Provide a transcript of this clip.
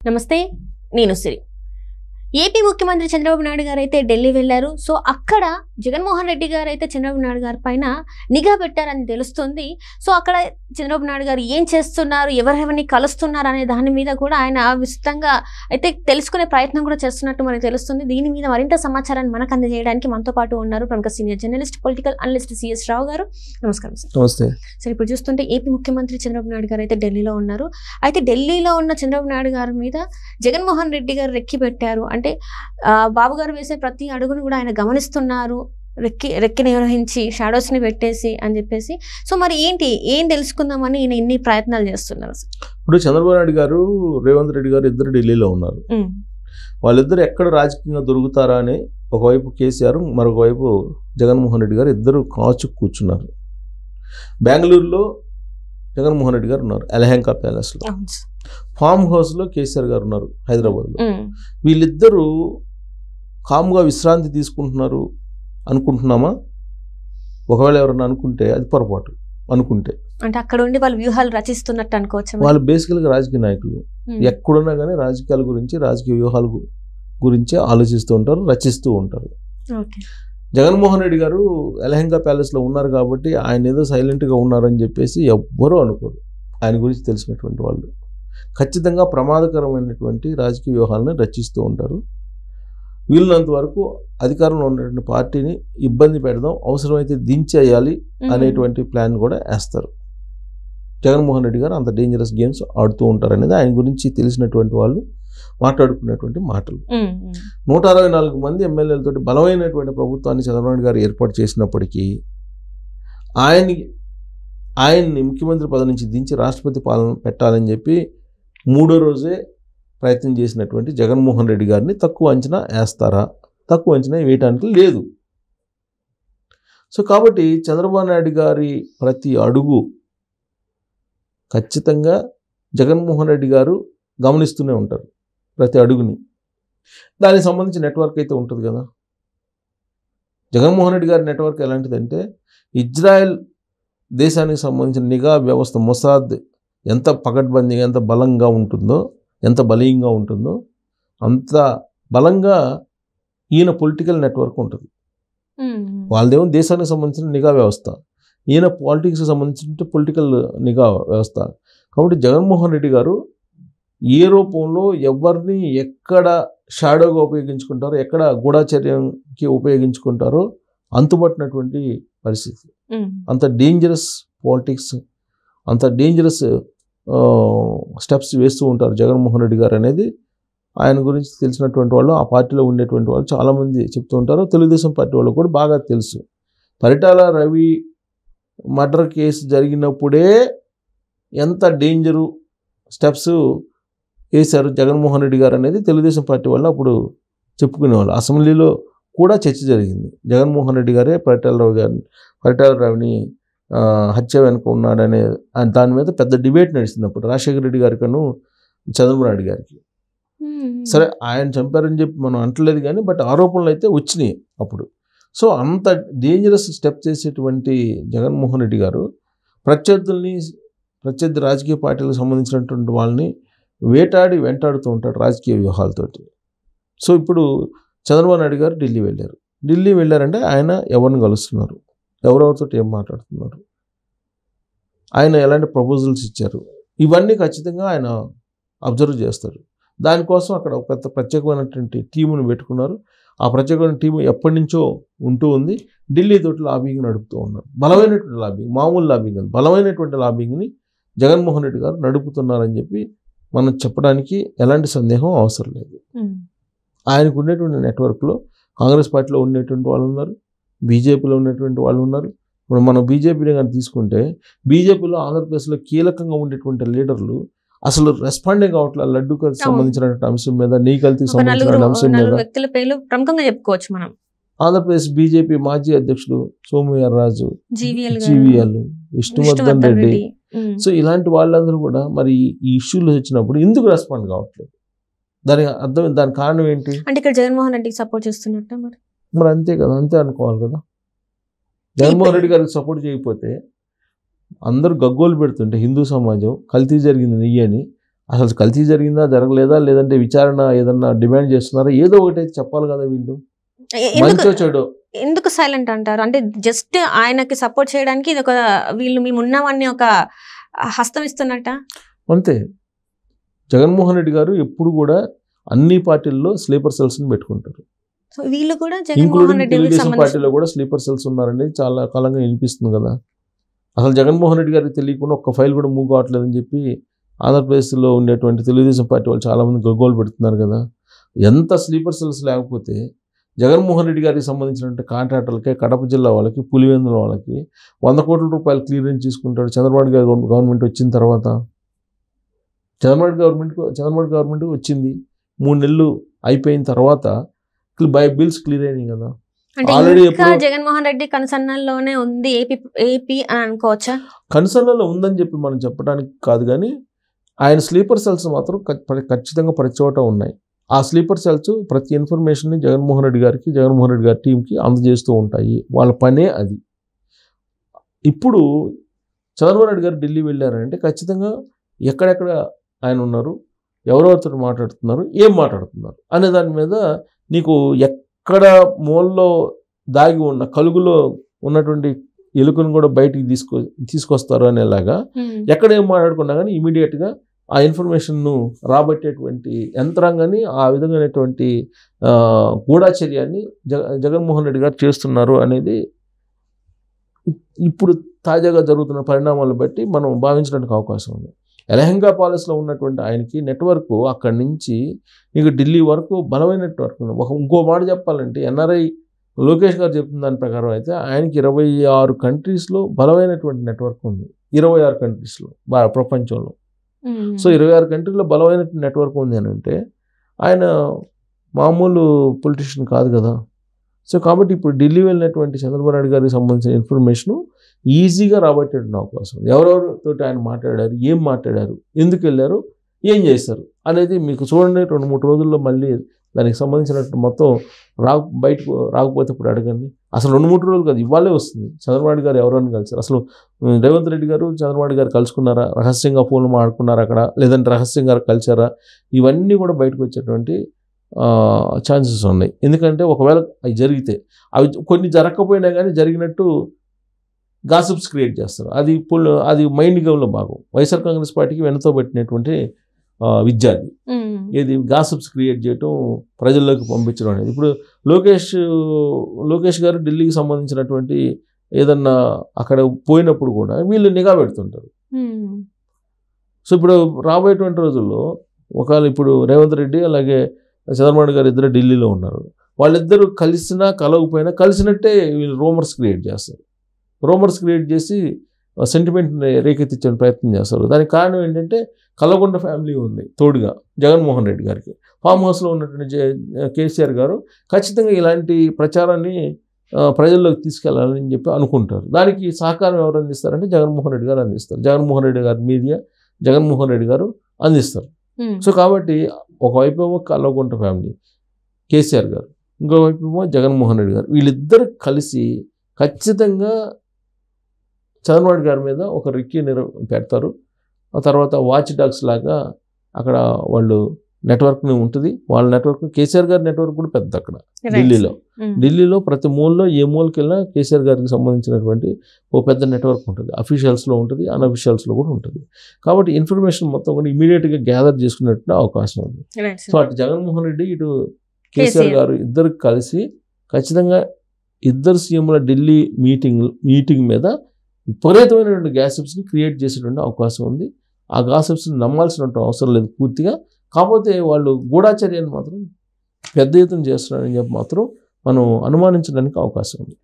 నమస్తే, నేను సిరి. ఏపీ ముఖ్యమంత్రి చంద్రబాబు నాయుడు గారు అయితే ఢిల్లీ వెళ్ళారు. సో అక్కడ జగన్మోహన్ రెడ్డి గారు అయితే చంద్రబాబు నాయుడు గారి పైన నిఘా పెట్టారని తెలుస్తుంది. సో అక్కడ చంద్రబాబు నాయుడు గారు ఏం చేస్తున్నారు, ఎవరెవరిని కలుస్తున్నారు అనే దాని మీద కూడా ఆయన విస్తృతంగా అయితే తెలుసుకునే ప్రయత్నం కూడా చేస్తున్నట్టు మనకు తెలుస్తుంది. దీని మీద మరింత సమాచారాన్ని మనకు అందజేయడానికి మనతో పాటు ఉన్నారు ప్రముఖ senior journalist, political analyst CS Rao గారు. నమస్కారం సార్. నమస్తే సార్, ఇప్పుడు చూస్తుంటే ఏపీ ముఖ్యమంత్రి చంద్రబాబు నాయుడు గారు అయితే ఢిల్లీలో ఉన్నారు. అయితే ఢిల్లీలో ఉన్న చంద్రబాబు నాయుడు గారి మీద జగన్మోహన్ రెడ్డి గారు రెక్కి పెట్టారు. అంటే బాబు గారు వేసే ప్రతి అడుగును కూడా ఆయన గమనిస్తున్నారు, రెక్కి నిర్వహించి షాడోస్ని పెట్టేసి అని చెప్పేసి. సో మరి ఏం తెలుసుకుందామని ఈయన ఇన్ని ప్రయత్నాలు చేస్తున్నారు. ఇప్పుడు చంద్రబాబు నాయుడు గారు, రేవంత్ రెడ్డి గారు ఇద్దరు ఢిల్లీలో ఉన్నారు. వాళ్ళిద్దరు ఎక్కడ రాజకీయంగా దొరుకుతారా అని ఒకవైపు కేసీఆర్, మరొక వైపు జగన్మోహన్ రెడ్డి గారు ఇద్దరు కాచు కూర్చున్నారు. బెంగళూరులో జగన్మోహన్ రెడ్డి గారు ఉన్నారు, ఎలహంకా ప్యాలెస్లో. ఫామ్ హౌస్లో కేసీఆర్ గారు ఉన్నారు, హైదరాబాద్లో. వీళ్ళిద్దరూ కామ్గా విశ్రాంతి తీసుకుంటున్నారు అనుకుంటున్నామా? ఒకవేళ ఎవరన్నా అనుకుంటే అది పొరపాటు. అనుకుంటే అంటే అక్కడ ఉండి వాళ్ళు వ్యూహాలు రచిస్తున్నట్టు అనుకోవచ్చు. వాళ్ళు బేసికల్గా రాజకీయ నాయకులు. ఎక్కడున్నా కానీ రాజకీయాల గురించి, రాజకీయ వ్యూహాల గురించి ఆలోచిస్తూ ఉంటారు, రచిస్తూ ఉంటారు. జగన్మోహన్ రెడ్డి గారు ఎలహంకా ప్యాలెస్లో ఉన్నారు కాబట్టి ఆయన ఏదో సైలెంట్గా ఉన్నారని చెప్పేసి ఎవ్వరూ అనుకోరు. ఆయన గురించి తెలిసినటువంటి వాళ్ళు ఖచ్చితంగా ప్రమాదకరమైనటువంటి రాజకీయ వ్యూహాలను రచిస్తూ ఉంటారు. వీళ్ళనంత వరకు అధికారంలో ఉన్నటువంటి పార్టీని ఇబ్బంది పెడదాం, అవసరమైతే దించేయాలి అనేటువంటి ప్లాన్ కూడా వేస్తారు. జగన్మోహన్ రెడ్డి గారు అంత డేంజరస్ గేమ్స్ ఆడుతూ ఉంటారు అనేది ఆయన గురించి తెలిసినటువంటి వాళ్ళు మాట్లాడుకునేటువంటి మాటలు. 164 మంది ఎమ్మెల్యేలతో బలమైనటువంటి ప్రభుత్వాన్ని చంద్రబాబు నాయుడు గారు ఏర్పాటు చేసినప్పటికీ ఆయన్ని ముఖ్యమంత్రి పదవి నుంచి దించి రాష్ట్రపతి పాలన పెట్టాలని చెప్పి 3వ రోజే ప్రయత్నం చేసినటువంటి జగన్మోహన్ రెడ్డి గారిని తక్కువ అంచనా వేస్తారా? తక్కువ అంచనా వేయటానికి లేదు. సో కాబట్టి చంద్రబాబు నాయుడు గారి ప్రతి అడుగు ఖచ్చితంగా జగన్మోహన్ రెడ్డి గారు గమనిస్తూనే ఉంటారు, ప్రతి అడుగుని. దానికి సంబంధించి నెట్వర్క్ అయితే ఉంటుంది కదా. జగన్మోహన్ రెడ్డి గారి నెట్వర్క్ ఎలాంటిదంటే, ఇజ్రాయెల్ దేశానికి సంబంధించిన నిఘా వ్యవస్థ మొసాద్ ఎంత పకడ్బందీగా, ఎంత బలంగా ఉంటుందో, ఎంత బలీయంగా ఉంటుందో అంత బలంగా ఈయన పొలిటికల్ నెట్వర్క్ ఉంటుంది. వాళ్ళదేమో దేశానికి సంబంధించిన నిఘా వ్యవస్థ, ఈయన పాలిటిక్స్కి సంబంధించిన పొలిటికల్ నిఘా వ్యవస్థ. కాబట్టి జగన్మోహన్ రెడ్డి గారు ఏ రూపంలో ఎవరిని ఎక్కడ షాడోగా ఉపయోగించుకుంటారో, ఎక్కడ గూఢచర్యంకి ఉపయోగించుకుంటారో అంతుపట్టినటువంటి పరిస్థితి. అంత డేంజరస్ పాలిటిక్స్, అంత డేంజరస్ స్టెప్స్ వేస్తూ ఉంటారు జగన్మోహన్ రెడ్డి గారు అనేది ఆయన గురించి తెలిసినటువంటి వాళ్ళు, ఆ పార్టీలో ఉండేటువంటి వాళ్ళు చాలామంది చెప్తూ ఉంటారు. తెలుగుదేశం పార్టీ వాళ్ళు కూడా బాగా తెలుసు. పరిటాల రవి మర్డర్ కేసు జరిగినప్పుడే ఎంత డేంజరు స్టెప్స్ వేశారు జగన్మోహన్ రెడ్డి గారు అనేది తెలుగుదేశం పార్టీ వాళ్ళు అప్పుడు చెప్పుకునేవాళ్ళు. అసెంబ్లీలో కూడా చర్చ జరిగింది. జగన్మోహన్ రెడ్డి గారే పరిటాల రవిని హత్య వెనుక ఉన్నాడనే దాని మీద పెద్ద డిబేట్ నడిచింది అప్పుడు రాజశేఖర రెడ్డి గారికను చంద్రబాబు నాయుడు గారికి. సరే, ఆయన చంపారని చెప్పి మనం అంటలేదు కానీ బట్ ఆరోపణలు అయితే వచ్చినాయి అప్పుడు. సో అంత డేంజరస్ స్టెప్ చేసేటువంటి జగన్మోహన్ రెడ్డి గారు ప్రత్యర్థి రాజకీయ పార్టీలకు సంబంధించినటువంటి వాళ్ళని వెంటాడుతూ ఉంటాడు రాజకీయ వ్యూహాలతోటి. సో ఇప్పుడు చంద్రబాబు నాయుడు గారు ఢిల్లీ వెళ్ళారంటే ఆయన ఎవరిని కలుస్తున్నారు, ఎవరెవరితో ఏం మాట్లాడుతున్నారు, ఆయన ఎలాంటి ప్రపోజల్స్ ఇచ్చారు, ఇవన్నీ ఖచ్చితంగా ఆయన అబ్జర్వ్ చేస్తారు. దానికోసం అక్కడ ఒక పెద్ద ప్రత్యేకమైనటువంటి టీమును పెట్టుకున్నారు. ఆ ప్రత్యేకమైన టీము ఎప్పటి నుంచో ఉంటూ ఉంది. ఢిల్లీ తోటి లాబింగ్ నడుపుతూ ఉన్నారు. బలమైనటువంటి లాబింగ్, మామూలు లాబింగ్ కాదు, బలమైనటువంటి లాబింగ్ని జగన్మోహన్ రెడ్డి గారు నడుపుతున్నారని చెప్పి మనం చెప్పడానికి ఎలాంటి సందేహం అవసరం లేదు. ఆయనకు ఉండేటువంటి నెట్వర్క్లో కాంగ్రెస్ పార్టీలో ఉండేటువంటి వాళ్ళు ఉన్నారు, బీజేపీలో ఉన్నటువంటి వాళ్ళు ఉన్నారు. ఇప్పుడు మనం బీజేపీని కానీ తీసుకుంటే, బీజేపీలో ఆంధ్రప్రదేశ్లో కీలకంగా ఉండేటువంటి లీడర్లు అసలు రెస్పాండే కావట్లేదు. లడ్డూకి సంబంధించినటువంటి అంశం మీద, నీ కల్తీకి సంబంధించిన అంశం మీద వ్యక్తుల పేర్లు ప్రముఖంగా చెప్పుకోవచ్చు మనం. ఆంధ్రప్రదేశ్ బీజేపీ మాజీ అధ్యక్షుడు సోమవీర్రాజు, జీవీఎల్, విష్ణువర్ధన్ రెడ్డి, సో ఇలాంటి వాళ్ళందరూ కూడా మరి ఈ ఇష్యూలు వచ్చినప్పుడు ఎందుకు రెస్పాండ్ కావట్లేదు? దాని కారణం ఏంటి అంటే ఇక్కడ జగన్మోహన్ రెడ్డికి సపోర్ట్ చేస్తున్నట్ట మరి అంతే కదా, అంతే అనుకోవాలి కదా. జగన్మోహన్ రెడ్డి గారికి సపోర్ట్ చేయకపోతే అందరూ గగ్గోలు పెడుతుంటే హిందూ సమాజం కల్తీ జరిగింది నెయ్యి అని అసలు కల్తీ జరిగిందా జరగలేదా, లేదంటే విచారణ ఏదన్నా డిమాండ్ చేస్తున్నారా, ఏదో ఒకటి చెప్పాలి కదా వీళ్ళు. మంచో చెడో ఎందుకు సైలెంట్ అంటారు? అంటే జస్ట్ ఆయనకి సపోర్ట్ చేయడానికి ఇది ఒక వీళ్ళు మేము ఉన్నామని ఒక హస్తం ఇస్తున్నట్ట. అంతే. జగన్మోహన్ రెడ్డి గారు ఎప్పుడు కూడా అన్ని పార్టీల్లో స్లీపర్ సెల్స్ని పెట్టుకుంటారు. వీళ్ళు కూడా జగన్మోహన్ రెడ్డి తెలుగుదేశం పార్టీలో కూడా స్లీపర్ సెల్స్ ఉన్నారని చాలా కాలంగా వినిపిస్తుంది కదా. అసలు జగన్మోహన్ రెడ్డి గారికి తెలియకుండా ఒక్క ఫైల్ కూడా మూవ్ కావట్లేదని చెప్పి ఆంధ్రప్రదేశ్లో ఉండేటువంటి తెలుగుదేశం పార్టీ వాళ్ళు చాలామంది గగ్గోలు పెడుతున్నారు కదా. ఎంత స్లీపర్ సెల్స్ లేకపోతే జగన్మోహన్ రెడ్డి గారికి సంబంధించినటువంటి కాంట్రాక్టర్లకి, కడప జిల్లా వాళ్ళకి, పులివెందుల వాళ్ళకి 100 కోట్ల రూపాయలు క్లియరెన్స్ తీసుకుంటాడు చంద్రబాబు గారు గవర్నమెంట్ వచ్చిన తర్వాత. చంద్రబాబు గవర్నమెంట్ వచ్చింది 3 నెలలు అయిపోయిన తర్వాత బిల్స్ క్లియర్ అయినాయి కదా. ఆల్రెడీ జగన్మోహన్ రెడ్డి కన్సర్న్లోనే ఉంది ఏపీ అని అనుకోవచ్చా? కన్సర్న్లో ఉందని చెప్పి మనం చెప్పడానికి కాదు, కానీ ఆయన స్లీపర్ సెల్స్ మాత్రం ఖచ్చితంగా ప్రతి చోట ఉన్నాయి. ఆ స్లీపర్ సెల్స్ ప్రతి ఇన్ఫర్మేషన్ని జగన్మోహన్ రెడ్డి గారికి, జగన్మోహన్ రెడ్డి గారి టీంకి అందజేస్తూ ఉంటాయి. వాళ్ళ పనే అది. ఇప్పుడు చంద్రబాబు నాయుడు గారు ఢిల్లీ వెళ్ళారంటే ఖచ్చితంగా ఎక్కడెక్కడ ఆయన ఉన్నారు, ఎవరెవరితో మాట్లాడుతున్నారు, ఏం మాట్లాడుతున్నారు అనే దాని మీద నీకు ఎక్కడ మూలలో దాగి ఉన్న కలుగులో ఉన్నటువంటి ఎలుకను కూడా బయటికి తీసుకొస్తారు అనేలాగా ఎక్కడ ఏం మాట్లాడుకున్నా కానీ ఇమీడియట్గా ఆ ఇన్ఫర్మేషన్ను రాబట్టేటువంటి యంత్రాంగాన్ని, ఆ విధమైనటువంటి గూఢాచర్యాన్ని జగన్మోహన్ రెడ్డి గారు చేస్తున్నారు అనేది ఇప్పుడు తాజాగా జరుగుతున్న పరిణామాలను బట్టి మనం భావించడానికి అవకాశం ఉంది. ఎలహంగా పాలెస్లో ఉన్నటువంటి ఆయనకి నెట్వర్క్ అక్కడి నుంచి నీకు ఢిల్లీ వరకు బలమైన నెట్వర్క్ ఉంది. ఇంకో మాట చెప్పాలంటే ఎన్ఆర్ఐ లోకేష్ గారు చెప్తున్న దాని ప్రకారం అయితే ఆయనకి 26 కంట్రీస్లో బలమైనటువంటి నెట్వర్క్ ఉంది. 26 కంట్రీస్లో ప్రపంచంలో. సో 26 కంట్రీలో బలమైన నెట్వర్క్ ఉంది అని అంటే ఆయన మామూలు పొలిటీషియన్ కాదు కదా. సో కాబట్టి ఇప్పుడు ఢిల్లీ వెళ్ళినటువంటి చంద్రబాబు నాయుడు గారికి సంబంధించిన ఇన్ఫర్మేషన్ ఈజీగా రాబట్టేటువంటి అవకాశం ఉంది. ఎవరెవరితో ఆయన మాట్లాడారు, ఏం మాట్లాడారు, ఎందుకు వెళ్ళారు, ఏం చేశారు అనేది మీకు చూడండి 2-3 రోజుల్లో మళ్ళీ దానికి సంబంధించినట్టు మొత్తం బయటకు రాకపోతే ఇప్పుడు అడగండి. అసలు 2-3 రోజులు కాదు, ఇవాళే వస్తుంది. చంద్రబాబు నాయుడు గారు ఎవరైనా కలిసారు, అసలు రేవంత్ రెడ్డి గారు చంద్రబాబు నాయుడు గారు కలుసుకున్నారా, రహస్యంగా ఫోన్లు మాట్లాడుకున్నారా అక్కడ, లేదంటే రహస్యంగా కలిసారా, ఇవన్నీ కూడా బయటకు వచ్చేటువంటి ఛాన్సెస్ ఉన్నాయి. ఎందుకంటే ఒకవేళ అవి జరిగితే, అవి కొన్ని జరగకపోయినా కానీ జరిగినట్టు గాసిప్స్ క్రియేట్ చేస్తారు. అది మైండ్ గేమ్లో భాగం. వైఎస్ఆర్ కాంగ్రెస్ పార్టీకి వెనతో పెట్టినటువంటి విద్యార్థి ఏది గాసిప్స్ క్రియేట్ చేయటం, ప్రజల్లోకి పంపించడం అనేది. ఇప్పుడు లోకేష్ గారు ఢిల్లీకి సంబంధించినటువంటి ఏదన్నా అక్కడ పోయినప్పుడు కూడా వీళ్ళు నిఘా పెడుతుంటారు. సో ఇప్పుడు రాబోయేటువంటి రోజుల్లో ఒకవేళ ఇప్పుడు రేవంత్ రెడ్డి అలాగే చంద్రబాబు గారు ఇద్దరు ఢిల్లీలో ఉన్నారు. వాళ్ళిద్దరూ కలిసినా కలవకపోయినా కలిసినట్టే వీళ్ళు రూమర్స్ క్రియేట్ చేస్తారు. రూమర్స్ క్రియేట్ చేసి సెంటిమెంట్ని రేకెత్తించే ప్రయత్నం చేస్తారు. దానికి కారణం ఏంటంటే కల్లగొండ ఫ్యామిలీ ఉంది తోడుగా జగన్మోహన్ రెడ్డి గారికి. ఫామ్ హౌస్లో ఉన్నటువంటి కేసీఆర్ గారు ఖచ్చితంగా ఇలాంటి ప్రచారాన్ని ప్రజల్లోకి తీసుకెళ్లాలని చెప్పి అనుకుంటారు. దానికి సహకారం ఎవరు అందిస్తారంటే జగన్మోహన్ రెడ్డి గారు అందిస్తారు. జగన్మోహన్ రెడ్డి గారి మీడియా, జగన్మోహన్ రెడ్డి గారు అందిస్తారు. సో కాబట్టి ఒకవైపు ఏమో కల్లగొండ ఫ్యామిలీ కేసీఆర్ గారు, ఇంకోవైపు ఏమో జగన్మోహన్ రెడ్డి గారు, వీళ్ళిద్దరు కలిసి ఖచ్చితంగా చంద్రబాబు గారి మీద ఒక రిక్కీ పెడతారు. ఆ తర్వాత వాచ్ డాగ్స్ లాగా అక్కడ వాళ్ళు నెట్వర్క్ ఉంటుంది. వాళ్ళ నెట్వర్క్, కేసీఆర్ గారి నెట్వర్క్ కూడా పెద్ద అక్కడ ఢిల్లీలో ప్రతి మూలలో ఏ మూలకి వెళ్ళినా కేసీఆర్ గారికి సంబంధించినటువంటి ఓ పెద్ద నెట్వర్క్ ఉంటుంది. అఫీషియల్స్లో ఉంటుంది, అన్అఫీషియల్స్లో కూడా ఉంటుంది. కాబట్టి ఇన్ఫర్మేషన్ మొత్తం కూడా ఇమీడియట్గా గ్యాదర్ చేసుకునేట్టు అవకాశం ఉంది. సో అటు జగన్మోహన్ రెడ్డి ఇటు కేసీఆర్ గారు ఇద్దరు కలిసి ఖచ్చితంగా ఇద్దరు సీఎంల ఢిల్లీ మీటింగ్ మీద విపరీతమైనటువంటి గాసిప్స్ని క్రియేట్ చేసేటువంటి అవకాశం ఉంది. ఆ గాసిప్స్ని నమ్మాల్సినటువంటి అవసరం లేదు పూర్తిగా. కాకపోతే వాళ్ళు గూఢాచర్యాన్ని మాత్రం పెద్ద ఎత్తున చేస్తున్నారని చెప్పి మాత్రం మనం అనుమానించడానికి అవకాశం ఉంది.